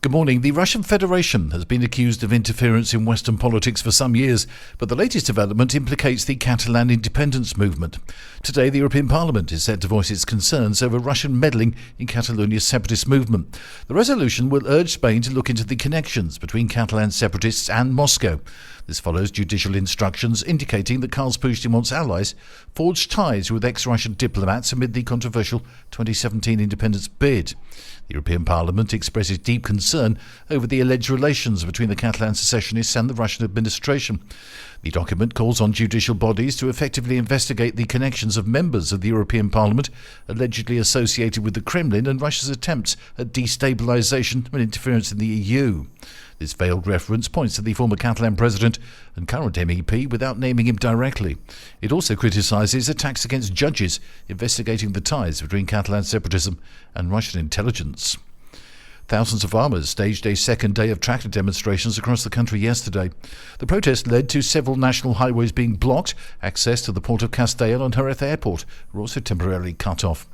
Good morning. The Russian Federation has been accused of interference in Western politics for some years, but the latest development implicates the Catalan independence movement. Today, the European Parliament is set to voice its concerns over Russian meddling in Catalonia's separatist movement. The resolution will urge Spain to look into the connections between Catalan separatists and Moscow. This follows judicial instructions indicating that Carles Puigdemont's allies forged ties with ex-Russian diplomats amid the controversial 2017 independence bid. The European Parliament expresses deep concern over the alleged relations between the Catalan secessionists and the Russian administration. The document calls on judicial bodies to effectively investigate the connections of members of the European Parliament allegedly associated with the Kremlin and Russia's attempts at destabilisation and interference in the EU. This veiled reference points to the former Catalan president and current MEP without naming him directly. It also criticises attacks against judges investigating the ties between Catalan separatism and Russian intelligence. Thousands of farmers staged a second day of tractor demonstrations across the country yesterday. The protest led to several national highways being blocked. Access to the port of Castellón and Jerez Airport were also temporarily cut off.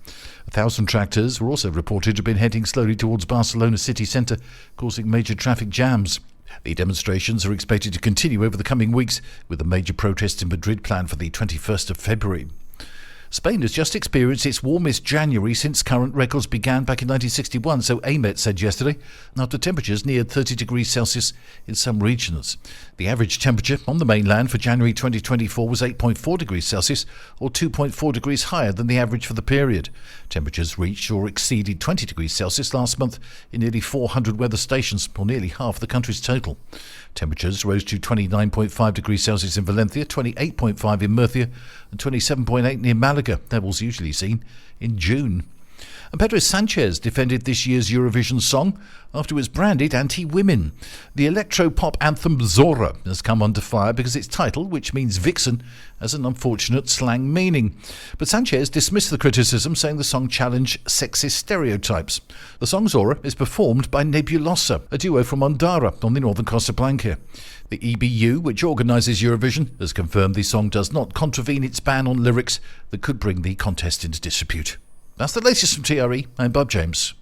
1,000 tractors were also reported to have been heading slowly towards Barcelona city centre, causing major traffic jams. The demonstrations are expected to continue over the coming weeks, with a major protest in Madrid planned for the 21st of February. Spain has just experienced its warmest January since current records began back in 1961, so AEMET said yesterday, after temperatures neared 30 degrees Celsius in some regions. The average temperature on the mainland for January 2024 was 8.4 degrees Celsius, or 2.4 degrees higher than the average for the period. Temperatures reached or exceeded 20 degrees Celsius last month in nearly 400 weather stations, or nearly half the country's total. Temperatures rose to 29.5 degrees Celsius in Valencia, 28.5 in Murcia, and 27.8 near Malaga, levels usually seen in June. And Pedro Sanchez defended this year's Eurovision song after it was branded anti-women. The electro-pop anthem Zora has come under fire because its title, which means vixen, has an unfortunate slang meaning. But Sanchez dismissed the criticism, saying the song challenged sexist stereotypes. The song Zora is performed by Nebulosa, a duo from Ondara on the northern Costa Blanca. The EBU, which organises Eurovision, has confirmed the song does not contravene its ban on lyrics that could bring the contest into disrepute. That's the latest from TRE. I'm Bob James.